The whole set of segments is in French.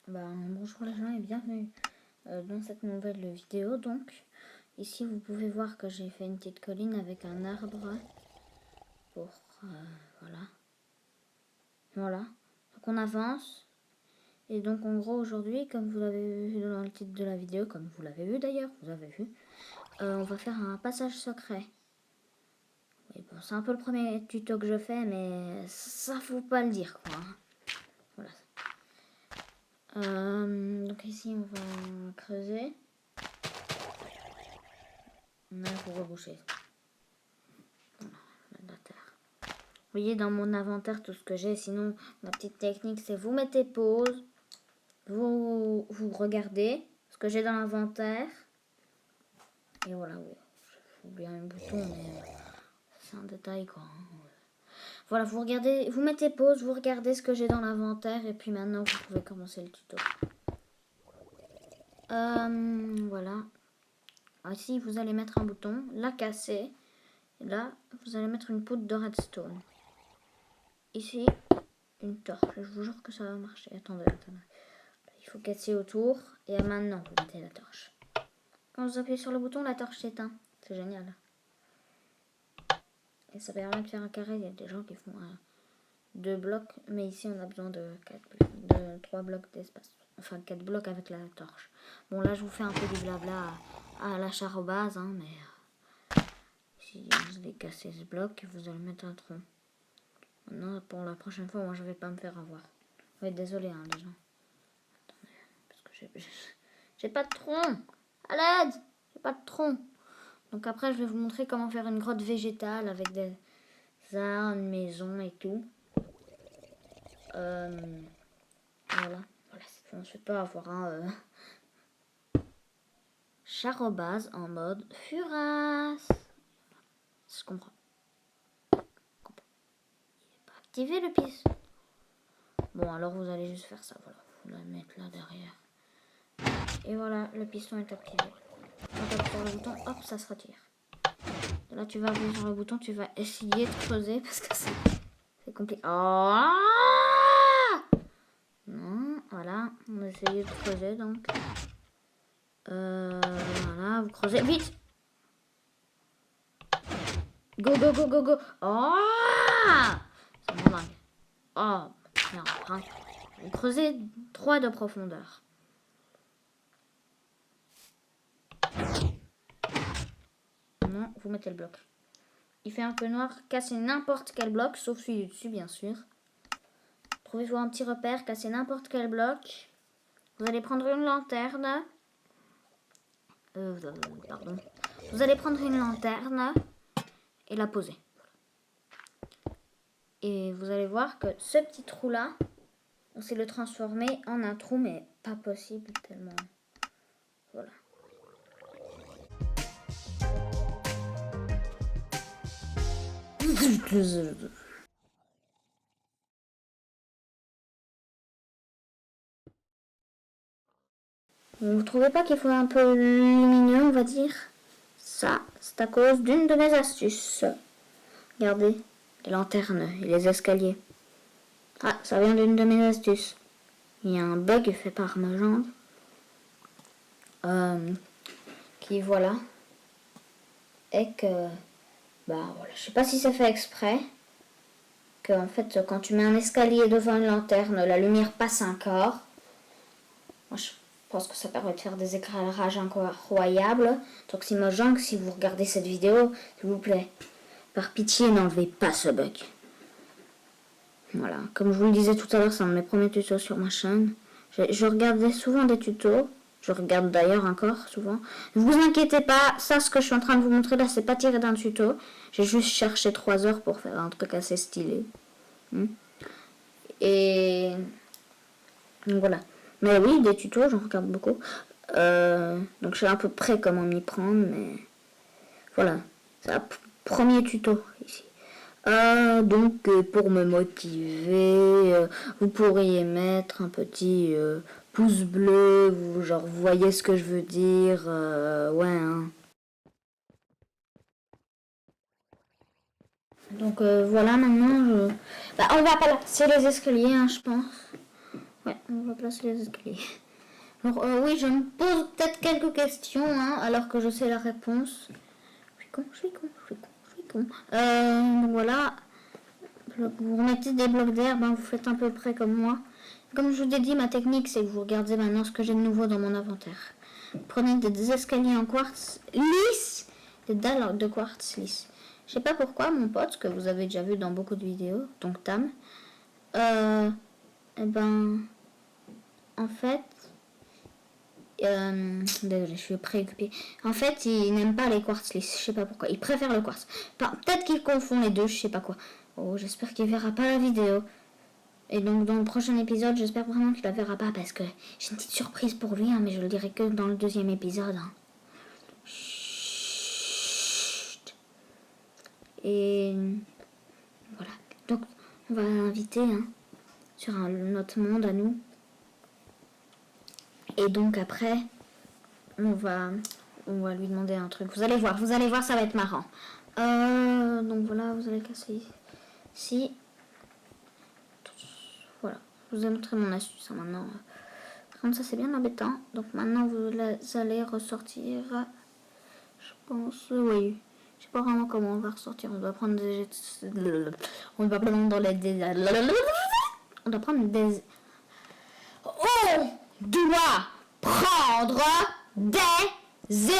Bonjour les gens et bienvenue dans cette nouvelle vidéo. Donc, ici vous pouvez voir que j'ai fait une petite colline avec un arbre pour voilà. Voilà. Donc on avance. Et donc en gros aujourd'hui, comme vous l'avez vu dans le titre de la vidéo, comme vous l'avez vu d'ailleurs, vous avez vu, on va faire un passage secret. Oui, bon, c'est un peu le premier tuto que je fais, mais ça faut pas le dire quoi. Voilà. Donc ici on va creuser. On a pour reboucher. Voilà, la terre. Vous voyez dans mon inventaire tout ce que j'ai. Sinon, ma petite technique, c'est vous mettez pause. Vous regardez ce que j'ai dans l'inventaire. Et voilà, oui. Je fous bien un bouton, mais c'est un détail quoi. Voilà, vous regardez, vous mettez pause, vous regardez ce que j'ai dans l'inventaire. Et puis maintenant, vous pouvez commencer le tuto. Voilà. Ici, vous allez mettre un bouton, la casser. Et là, vous allez mettre une poudre de redstone. Ici, une torche. Je vous jure que ça va marcher. Attendez. Il faut casser autour. Et maintenant, vous mettez la torche. Quand vous appuyez sur le bouton, la torche s'éteint. C'est génial. Et ça permet de faire un carré. Il y a des gens qui font 2 blocs. Mais ici, on a besoin de 3 blocs d'espace. Enfin, 4 blocs avec la torche. Bon, là, je vous fais un peu du blabla à la charobase. Hein, mais si vous allez casser ce bloc, vous allez mettre un tronc. Maintenant, pour la prochaine fois, moi, je vais pas me faire avoir. Oui, désolé, hein, les gens. Attendez, parce que j'ai pas de tronc. À l'aide, j'ai pas de tronc. Donc après, je vais vous montrer comment faire une grotte végétale avec des arbres, une maison et tout. Voilà. Voilà, on ne se fait pas avoir un charobase en mode furasse. Je comprends. Il n'est pas activé le piste. Bon, alors vous allez juste faire ça. Voilà, vous la mettre là derrière. Et voilà, le piston est activé. On tape sur le bouton, hop, ça se retire. Là, tu vas appuyer sur le bouton, tu vas essayer de creuser parce que c'est compliqué. Oh non, voilà, on va essayer de creuser donc. Voilà, vous creusez vite. Go, go, go, go, go. Oh c'est bon dingue. Oh, merde, hein. Vous creusez 3 de profondeur. Non, vous mettez le bloc. Il fait un peu noir, cassez n'importe quel bloc, sauf celui dessus bien sûr. Trouvez-vous un petit repère, cassez n'importe quel bloc. Vous allez prendre une lanterne. Pardon. Vous allez prendre une lanterne et la poser. Et vous allez voir que ce petit trou-là, on sait le transformer en un trou, mais pas possible tellement. Voilà. Vous ne trouvez pas qu'il faut un peu lumineux, on va dire? Ça, c'est à cause d'une de mes astuces. Regardez, les lanternes et les escaliers. Ah, ça vient d'une de mes astuces. Il y a un bug fait par ma jambe. Qui, voilà. Et que, voilà, je sais pas si c'est fait exprès. Que, en fait, quand tu mets un escalier devant une lanterne, la lumière passe encore. Moi, je pense que ça permet de faire des éclairages incroyables. Donc, si vous regardez cette vidéo, s'il vous plaît, par pitié, n'enlevez pas ce bug. Voilà, comme je vous le disais tout à l'heure, c'est un de mes premiers tutos sur ma chaîne. Je regardais souvent des tutos. Je regarde d'ailleurs encore souvent. Ne vous inquiétez pas, ça ce que je suis en train de vous montrer là, c'est pas tiré d'un tuto. J'ai juste cherché 3 heures pour faire un truc assez stylé. Et donc voilà. Mais oui, des tutos, j'en regarde beaucoup. Donc je sais à peu près comment m'y prendre, mais voilà. C'est un premier tuto ici. Donc pour me motiver, vous pourriez mettre un petit pouce bleu, vous voyez ce que je veux dire, ouais. Hein. Donc voilà, maintenant, on va pas là, c'est les escaliers, hein, je pense. Ouais, on va placer les escaliers. Alors, oui, je me pose peut-être quelques questions, hein, alors que je sais la réponse. Je suis con. Donc voilà. Vous remettez des blocs d'herbe, hein, vous faites à peu près comme moi. Comme je vous ai dit, ma technique, c'est que vous regardez maintenant ce que j'ai de nouveau dans mon inventaire. Prenez des escaliers en quartz lisse, des dalles de quartz lisse. Je sais pas pourquoi, mon pote, que vous avez déjà vu dans beaucoup de vidéos, donc Tam, eh ben, en fait, désolé, je suis préoccupée. En fait, il n'aime pas les quartz lisses, je sais pas pourquoi. Il préfère le quartz. Enfin, peut-être qu'il confond les deux, je sais pas quoi. Oh, j'espère qu'il verra pas la vidéo. Et donc, dans le prochain épisode, j'espère vraiment qu'il la verra pas parce que j'ai une petite surprise pour lui, hein, mais je le dirai que dans le deuxième épisode. Hein. Chut. Et voilà. Donc, on va l'inviter hein, sur notre monde à nous. Et donc après, on va lui demander un truc. Vous allez voir, ça va être marrant. Donc voilà, vous allez casser ici. Voilà, je vous ai montré mon astuce hein, maintenant. Comme ça, c'est bien embêtant. Donc maintenant, vous allez ressortir. Je pense, oui. Je sais pas vraiment comment on va ressortir. On doit prendre des. On va prendre dans les. On doit prendre des. On doit prendre des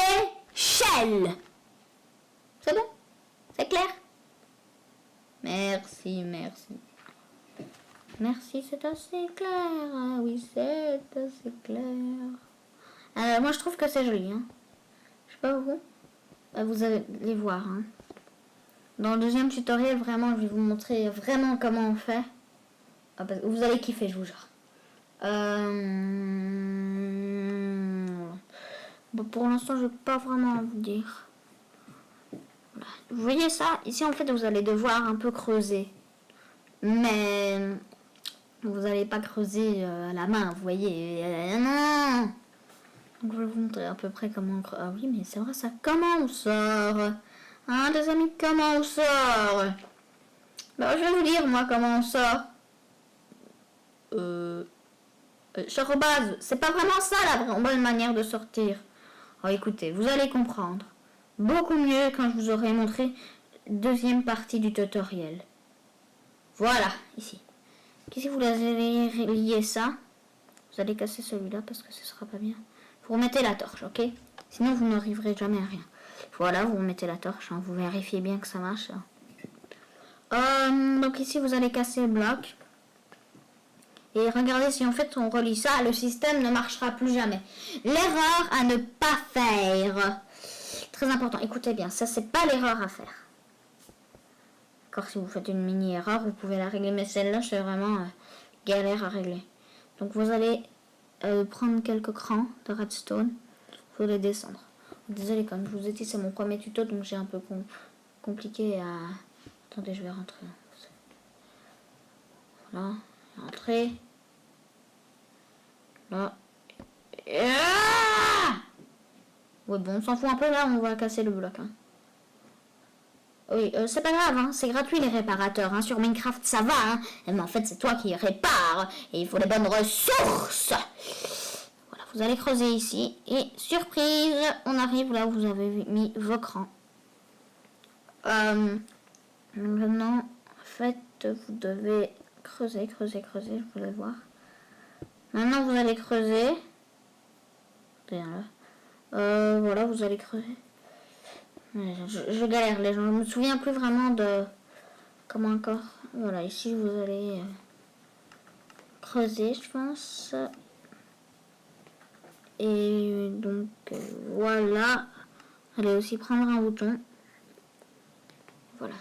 échelles. C'est bon? C'est clair? Merci. Merci, c'est assez clair. Ah oui, c'est assez clair. Moi, je trouve que c'est joli. Hein. Je sais pas vous. Vous allez les voir. Hein. Dans le deuxième tutoriel, vraiment, je vais vous montrer vraiment comment on fait. Vous allez kiffer, je vous jure. Bon, pour l'instant, je ne vais pas vraiment vous dire. Voilà. Vous voyez ça? Ici, en fait, vous allez devoir un peu creuser. Mais vous n'allez pas creuser à la main, vous voyez. Non. Donc, je vais vous montrer à peu près comment on creuse. Ah oui, mais c'est vrai ça. Comment on sort? Hein, des amis, comment on sort? Bah, je vais vous dire, moi, comment on sort. Cher base, c'est pas vraiment ça la bonne manière de sortir. Oh, écoutez, vous allez comprendre. Beaucoup mieux quand je vous aurai montré deuxième partie du tutoriel. Voilà, ici. Ici, vous allez relier ça. Vous allez casser celui-là parce que ce sera pas bien. Vous remettez la torche, ok? Sinon, vous n'arriverez jamais à rien. Voilà, vous remettez la torche. Hein, vous vérifiez bien que ça marche. Donc ici, vous allez casser le bloc. Et regardez, si en fait on relie ça, le système ne marchera plus jamais. L'erreur à ne pas faire. Très important. Écoutez bien, ça c'est pas l'erreur à faire. D'accord, si vous faites une mini erreur, vous pouvez la régler. Mais celle-là, c'est vraiment galère à régler. Donc vous allez prendre quelques crans de redstone. Vous les descendre. Désolé, comme je vous ai dit, c'est mon premier tuto, donc j'ai un peu compliqué à... Attendez, je vais rentrer. Voilà. Rentrer. Là. Ouais, bon, on s'en fout un peu là, on va casser le bloc. Hein. Oui, c'est pas grave, hein, c'est gratuit les réparateurs. Hein. Sur Minecraft, ça va. Hein. Mais en fait, c'est toi qui répares. Et il faut les bonnes ressources. Voilà, vous allez creuser ici. Et surprise, on arrive là où vous avez mis vos crans. Maintenant, en fait, vous devez creuser, je voulais voir. Maintenant, vous allez creuser. Bien là. Voilà, vous allez creuser. Je galère, les gens. Je me souviens plus vraiment de... Comment encore? Voilà, ici, vous allez creuser, je pense. Et donc, voilà. Allez aussi prendre un bouton. Voilà.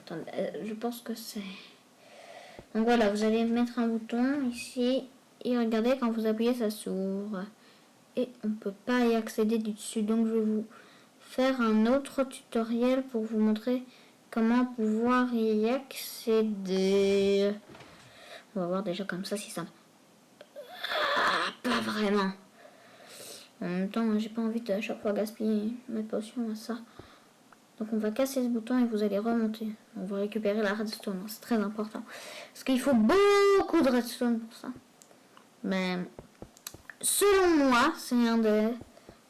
Attendez, je pense que c'est... Donc voilà, vous allez mettre un bouton ici. Et regardez, quand vous appuyez, ça s'ouvre. Et on ne peut pas y accéder du dessus. Donc je vais vous faire un autre tutoriel pour vous montrer comment pouvoir y accéder. On va voir déjà comme ça si ça... Ah, pas vraiment. En même temps, j'ai pas envie de à chaque fois gaspiller mes potions à ça. Donc on va casser ce bouton et vous allez remonter. On va récupérer la redstone, c'est très important. Parce qu'il faut beaucoup de redstone pour ça. Mais selon moi, c'est un des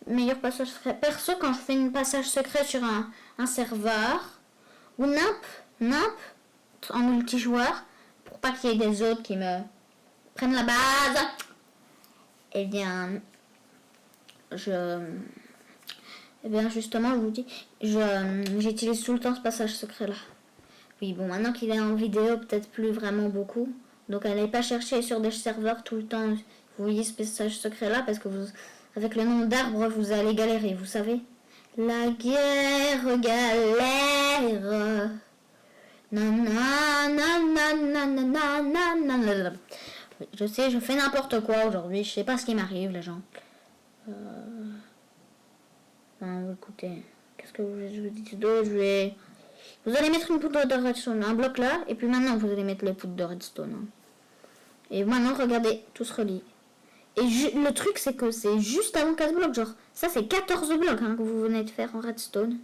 meilleurs passages secrets. Perso, quand je fais un passage secret sur un serveur, ou en multijoueur, pour pas qu'il y ait des autres qui me prennent la base, eh bien, justement, je vous dis, j'utilise tout le temps ce passage secret-là. Oui, bon, maintenant qu'il est en vidéo, peut-être plus vraiment beaucoup. Donc, allez pas chercher sur des serveurs tout le temps. Vous voyez ce passage secret-là, parce que avec le nombre d'arbres, vous allez galérer, vous savez. La guerre galère. Je sais, je fais n'importe quoi aujourd'hui. Je sais pas ce qui m'arrive, les gens. Non, écoutez, qu'est-ce que je vous dis d'autre? Vous allez mettre une poudre de redstone, un bloc là, et puis maintenant vous allez mettre les poudres de redstone. Hein. Et maintenant, regardez, tout se relie. Et le truc, c'est que c'est juste avant 15 blocs, genre, ça c'est 14 blocs hein, que vous venez de faire en redstone.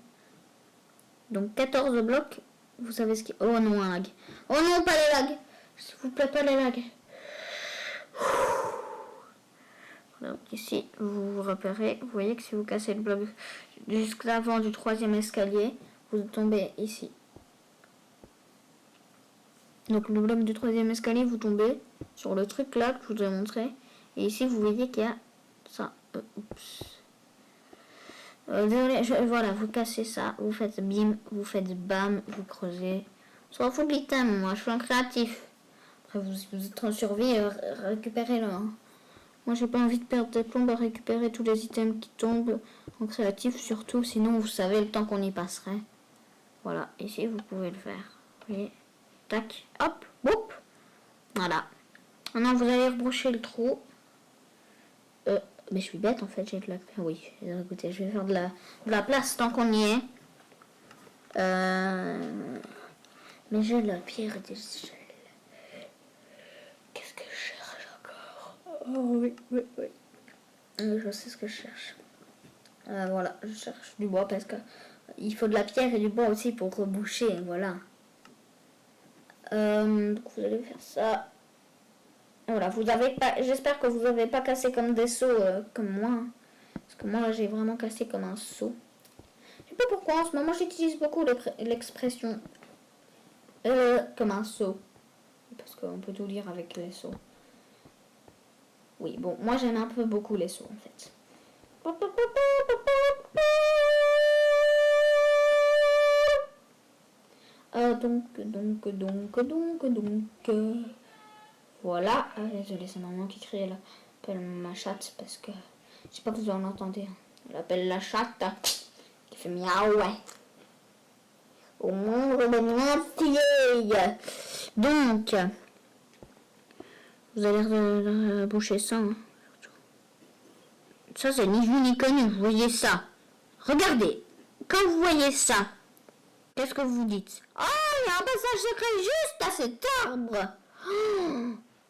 Donc 14 blocs, vous savez ce qui... Oh non, un lag. Oh non, pas les lags. S'il vous plaît, pas les lags. Donc ici, vous repérez, vous voyez que si vous cassez le bloc jusqu'avant du 3e escalier, vous tombez ici. Donc le bloc du 3e escalier, vous tombez sur le truc là que je vous ai montré. Et ici, vous voyez qu'il y a ça. Désolé, voilà, vous cassez ça, vous faites bim, vous faites bam, vous creusez. Soit fout de l'item, moi je suis un créatif. Après, vous êtes en survie, récupérez-le. Hein. Moi j'ai pas envie de perdre des plombes à récupérer tous les items qui tombent en créatif, surtout, sinon vous savez le temps qu'on y passerait. Voilà, ici vous pouvez le faire. Vous voyez, tac, hop, boum. Voilà. Maintenant vous allez rebrocher le trou. Mais je suis bête en fait, j'ai de la... Oui, écoutez, je vais faire de la place tant qu'on y est. Mais j'ai de la pierre et des... Qu'est-ce que je cherche encore? Oh oui. Je sais ce que je cherche. Voilà, je cherche du bois parce que il faut de la pierre et du bois aussi pour reboucher, voilà. Donc vous allez faire ça. Voilà, vous avez pas. J'espère que vous n'avez pas cassé comme des seaux comme moi. Hein. Parce que moi, j'ai vraiment cassé comme un seau. Je sais pas pourquoi en ce moment j'utilise beaucoup l'expression comme un seau. Parce qu'on peut tout lire avec les seaux. Oui, bon, moi j'aime un peu beaucoup les seaux en fait. Donc. Voilà, désolé, c'est maman qui crie, elle appelle ma chatte parce que je sais pas que vous en entendez. Hein. Elle appelle la chatte qui fait miaou, ouais. Au monde de ma fille. Donc, vous allez boucher ça. Hein. Ça, c'est ni vu ni connu, vous voyez ça. Regardez, quand vous voyez ça, qu'est-ce que vous dites? Oh, il y a un passage secret juste à cet arbre.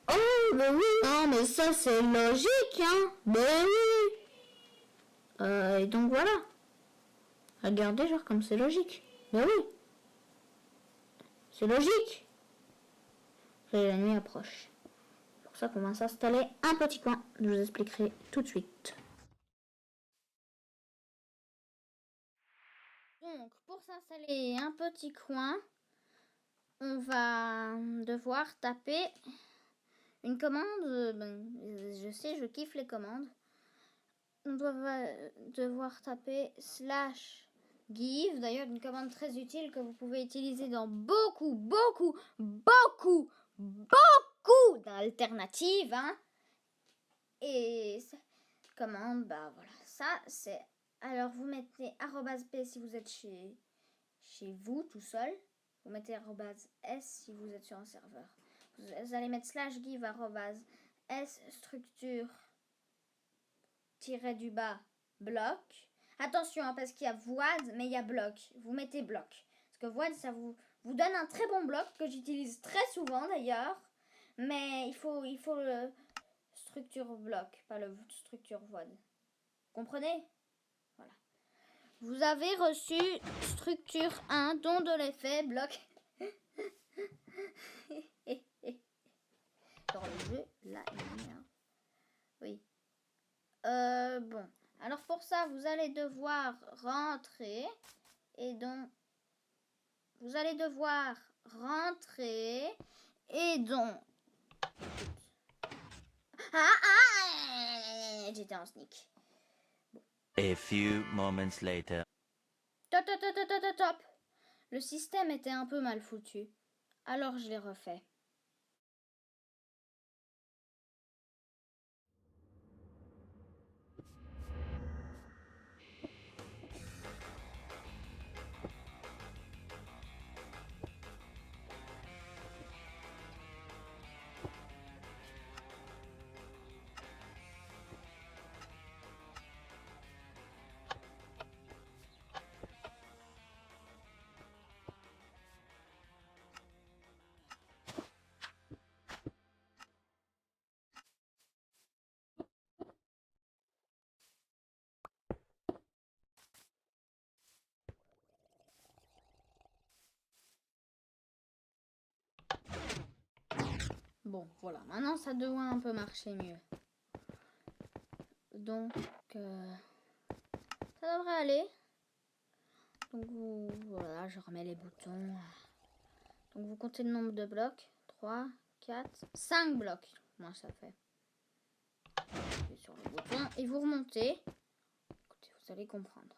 Oh, mais oui, non, mais ça c'est logique, hein. Ben oui. Et donc voilà. Regardez, genre comme c'est logique. Ben oui. C'est logique. Et la nuit approche. C'est pour ça qu'on va s'installer un petit coin. Je vous expliquerai tout de suite. Donc, pour s'installer un petit coin, on va devoir taper une commande. Je sais, je kiffe les commandes. On va devoir taper /give, d'ailleurs une commande très utile que vous pouvez utiliser dans beaucoup d'alternatives. Hein. Et commande, bah voilà, ça c'est... Alors vous mettez @p si vous êtes chez vous tout seul. Vous mettez @s si vous êtes sur un serveur. Vous allez mettre /give @s structure du bas bloc. Attention hein, parce qu'il y a void mais il y a bloc. Vous mettez bloc. Parce que void ça vous donne un très bon bloc que j'utilise très souvent d'ailleurs. Mais il faut le structure bloc, pas le structure void. Comprenez? Voilà. Vous avez reçu structure 1, don de l'effet, bloc. Dans le jeu, là, il y a bon. Alors pour ça, vous allez devoir rentrer. Et donc, vous allez devoir rentrer. Et donc... J'étais en sneak. A few moments later. Top, top, top, top, top, top. Le système était un peu mal foutu. Alors je l'ai refait. Bon, voilà. Maintenant, ça doit un peu marcher mieux. Donc, ça devrait aller. Donc, voilà, je remets les boutons. Donc, vous comptez le nombre de blocs. 3, 4, 5 blocs. Moi, ça fait. Appuyez sur le bouton et vous remontez. Écoutez, vous allez comprendre.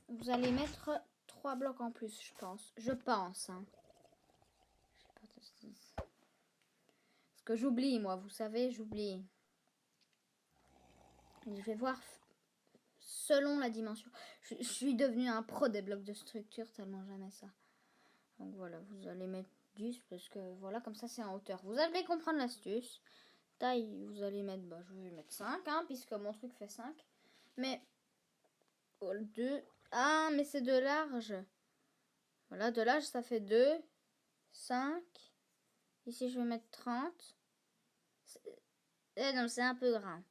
Vous allez mettre 3 blocs en plus, je pense. Je pense, hein. Parce que j'oublie, moi, vous savez, j'oublie. Je vais voir selon la dimension. Je suis devenue un pro des blocs de structure, tellement jamais ça. Donc voilà, vous allez mettre 10 parce que voilà, comme ça c'est en hauteur. Vous allez comprendre l'astuce. Taille, vous allez mettre, je vais mettre 5, hein, puisque mon truc fait 5. Mais, 2, mais c'est de large. Voilà, de large ça fait 2, 5. Ici je vais mettre 30. Non, c'est un peu grand.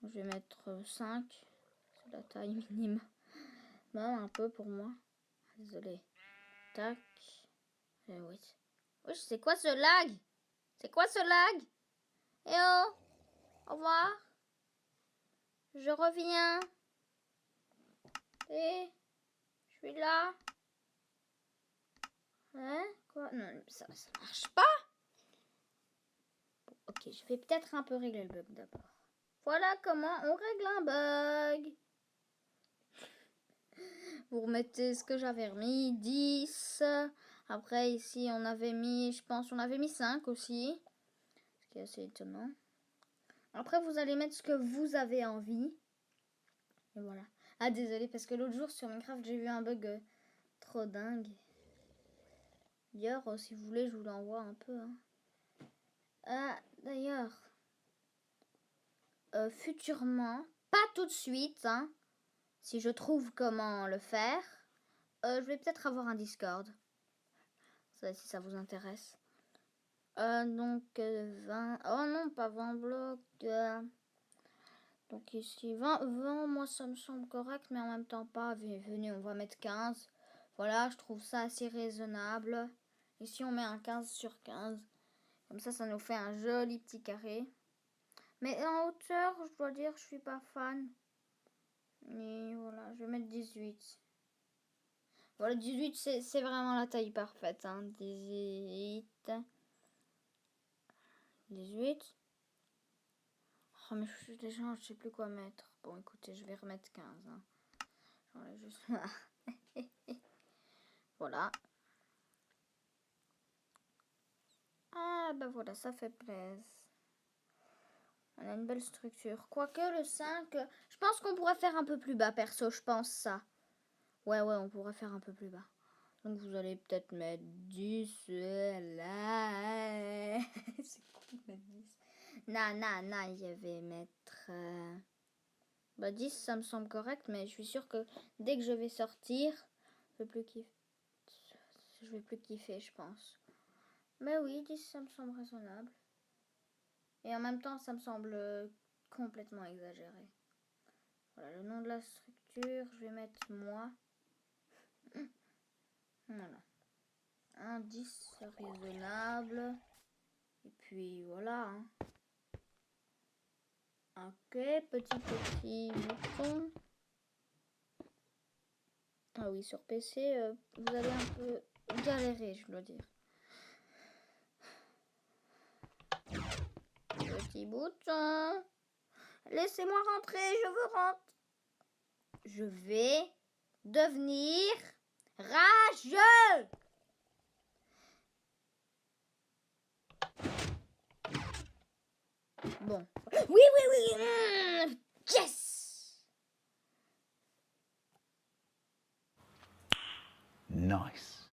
Je vais mettre 5. C'est la taille minime. Bon, un peu pour moi. Désolé. Tac. Oui. Oui, c'est quoi ce lag? C'est quoi ce lag? Eh oh! Au revoir. Je reviens. Et je suis là. Hein? Quoi? Non, ça marche pas. Bon, ok, je vais peut-être un peu régler le bug d'abord. Voilà comment on règle un bug. Vous remettez ce que j'avais remis, 10. Après, ici, on avait mis, je pense, on avait mis 5 aussi. Ce qui est assez étonnant. Après, vous allez mettre ce que vous avez envie. Et voilà. Ah, désolé, parce que l'autre jour, sur Minecraft, j'ai vu un bug trop dingue. D'ailleurs, si vous voulez, je vous l'envoie un peu. Hein. Ah, d'ailleurs, futurement, pas tout de suite, hein, si je trouve comment le faire, je vais peut-être avoir un Discord. Ça, si ça vous intéresse. Donc, 20... Oh non, pas 20 blocs. Donc ici, 20, moi ça me semble correct, mais en même temps pas. Venez, on va mettre 15. Voilà, je trouve ça assez raisonnable. Ici, on met un 15 sur 15. Comme ça nous fait un joli petit carré. Mais en hauteur, je dois dire, je suis pas fan. Et voilà, je vais mettre 18. Voilà, 18, c'est vraiment la taille parfaite. Hein. 18. 18. Oh, mais déjà, je sais plus quoi mettre. Bon, écoutez, je vais remettre 15. Hein. J'enlève juste là. Voilà. Ah, bah voilà, ça fait plaisir. On a une belle structure. Quoique le 5, je pense qu'on pourrait faire un peu plus bas, perso, je pense ça. Ouais, on pourrait faire un peu plus bas. Donc vous allez peut-être mettre 10 là. C'est cool mettre 10. Non, je vais mettre... 10, ça me semble correct, mais je suis sûre que dès que je vais sortir, je vais plus kiffer, je pense. Mais oui, 10, ça me semble raisonnable. Et en même temps, ça me semble complètement exagéré. Voilà, le nom de la structure, je vais mettre moi. Voilà. Un 10 raisonnable. Et puis voilà. Hein. Ok, petit bouton. Ah oui, sur PC, vous allez un peu galérer, je dois dire. Petit bouton. Laissez-moi rentrer, je veux rentrer. Je vais devenir rageux. Bon. Oui. Yes. Nice.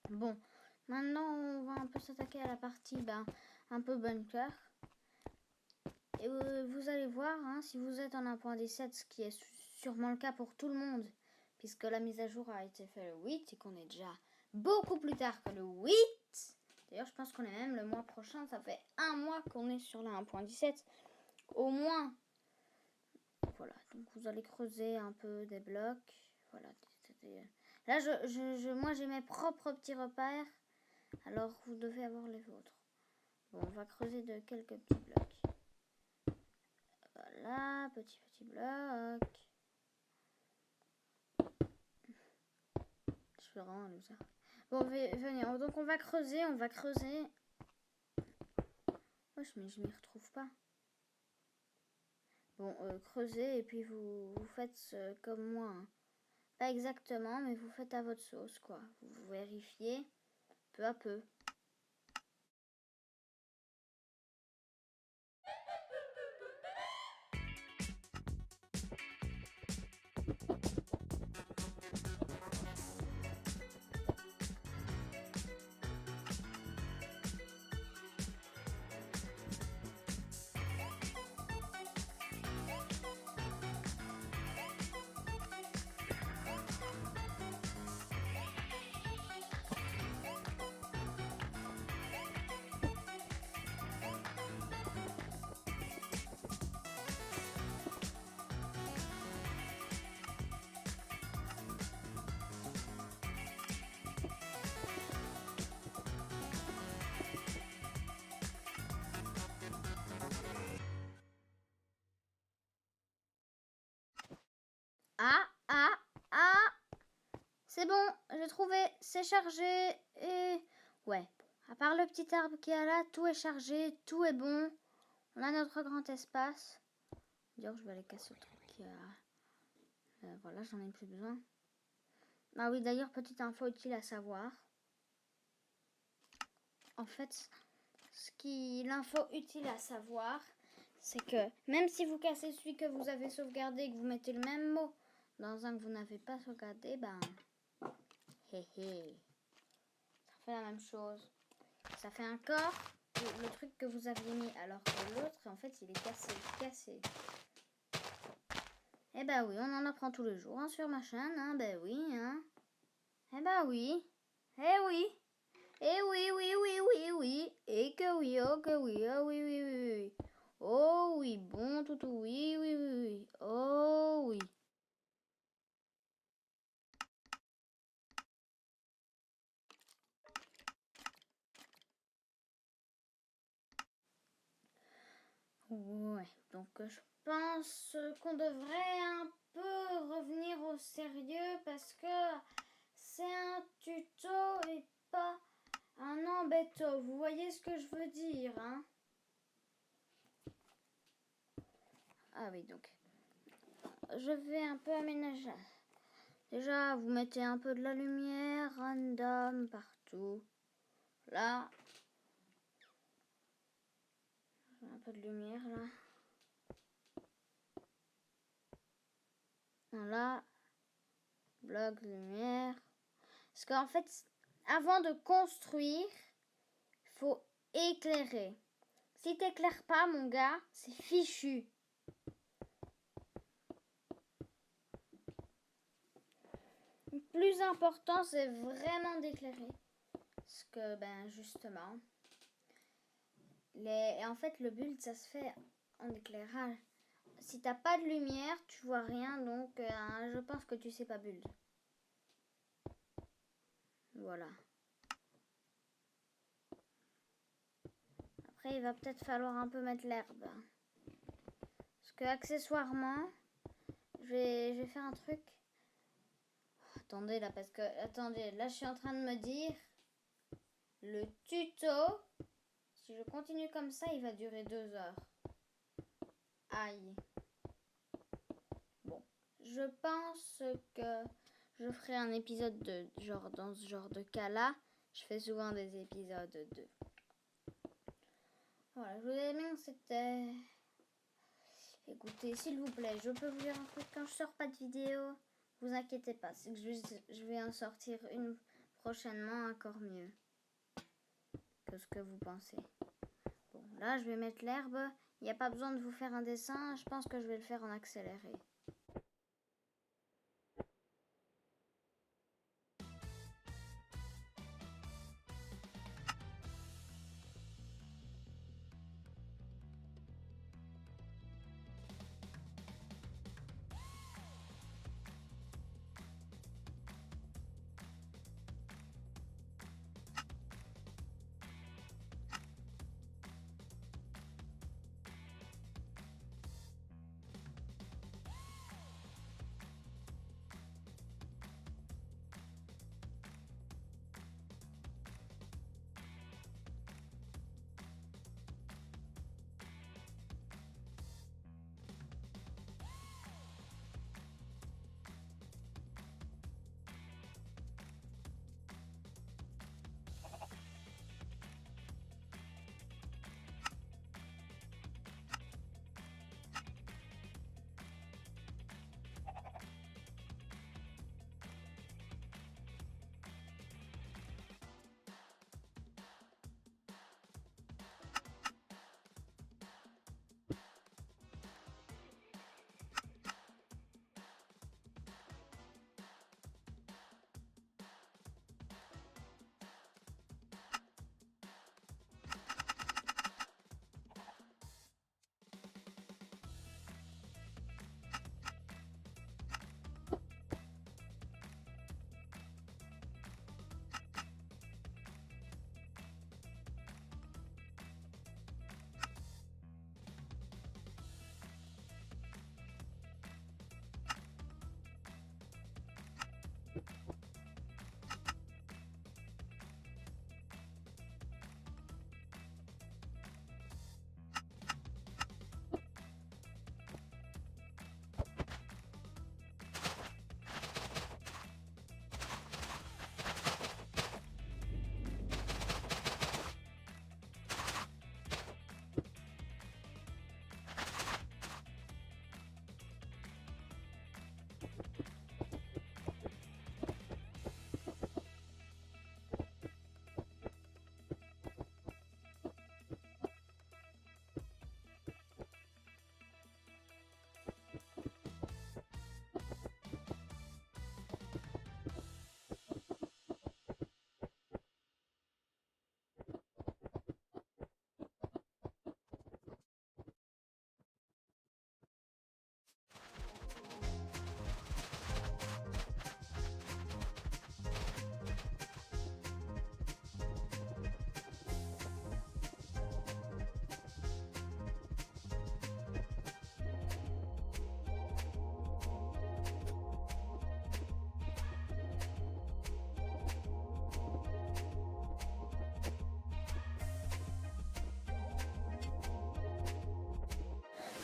Bon, maintenant on va un peu s'attaquer à la partie un peu bunker. Et vous allez voir, hein, si vous êtes en 1.17, ce qui est sûrement le cas pour tout le monde, puisque la mise à jour a été faite le 8 et qu'on est déjà beaucoup plus tard que le 8. D'ailleurs, je pense qu'on est même le mois prochain, ça fait un mois qu'on est sur la 1.17, au moins. Voilà, donc vous allez creuser un peu des blocs. Voilà, là, moi j'ai mes propres petits repères, alors vous devez avoir les vôtres. Bon, on va creuser de quelques petits blocs. Voilà, petit bloc. Je suis vraiment un loser. Bon, venez, donc on va creuser. Wesh, mais je m'y retrouve pas. Bon, creusez et puis vous faites comme moi. Hein. Pas exactement, mais vous faites à votre sauce, quoi. Vous vérifiez peu à peu. Ah, c'est bon, j'ai trouvé, c'est chargé et... Ouais, à part le petit arbre qui est là, tout est chargé, tout est bon. On a notre grand espace. D'ailleurs, je vais aller casser le truc qui a... voilà, j'en ai plus besoin. Ah oui, d'ailleurs, petite info utile à savoir. En fait, l'info utile à savoir, c'est que même si vous cassez celui que vous avez sauvegardé et que vous mettez le même mot dans un que vous n'avez pas sauvegardé, ben... Hé hé. Ça fait la même chose. Ça fait encore le truc que vous aviez mis, alors que l'autre, en fait, il est cassé. Eh ben oui, on en apprend tous les jours hein, sur ma chaîne, hein, ben oui, hein. Eh ben oui. Eh oui. Eh oui. Et que oui, oh que oui, oh oui. Oh oui, bon toutou, oui. Oh oui. Ouais, donc je pense qu'on devrait un peu revenir au sérieux parce que c'est un tuto et pas un embêto. Vous voyez ce que je veux dire, hein? Ah oui, donc je vais un peu aménager. Déjà, vous mettez un peu de la lumière random partout. Là, un peu de lumière là. Là, bloc de lumière. Parce qu'en fait, avant de construire, il faut éclairer. Si t'éclaires pas, mon gars, c'est fichu. Le plus important, c'est vraiment d'éclairer. Parce que, ben, justement, en fait, le build, ça se fait en éclairage. Si t'as pas de lumière, tu vois rien, donc je pense que tu sais pas build. Voilà. Après, il va peut-être falloir un peu mettre l'herbe. Parce que accessoirement, je vais faire un truc. Attendez là, parce que... Attendez, là je suis en train de me dire... Le tuto, si je continue comme ça, il va durer 2 heures. Aïe. Bon, je pense que je ferai un épisode de genre dans ce genre de cas-là. Je fais souvent des épisodes de... Voilà, je vous ai dit que c'était... Écoutez, s'il vous plaît, je peux vous dire un truc. Quand je sors pas de vidéo, vous inquiétez pas. C'est que je vais en sortir une prochainement encore mieux que ce que vous pensez. Bon, là, je vais mettre l'herbe. Il n'y a pas besoin de vous faire un dessin. Je pense que je vais le faire en accéléré.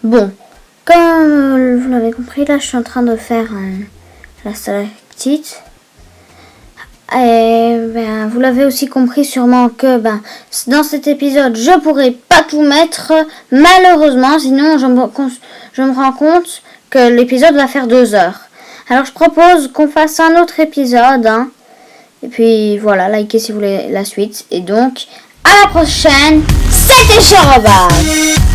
Bon, comme vous l'avez compris, là, je suis en train de faire la stalactite. Et ben, vous l'avez aussi compris sûrement que dans cet épisode, je pourrais pas tout mettre, malheureusement, sinon je me rends compte que l'épisode va faire 2 heures. Alors je propose qu'on fasse un autre épisode. Et puis voilà, likez si vous voulez la suite. Et donc, à la prochaine, c'était Chorobas.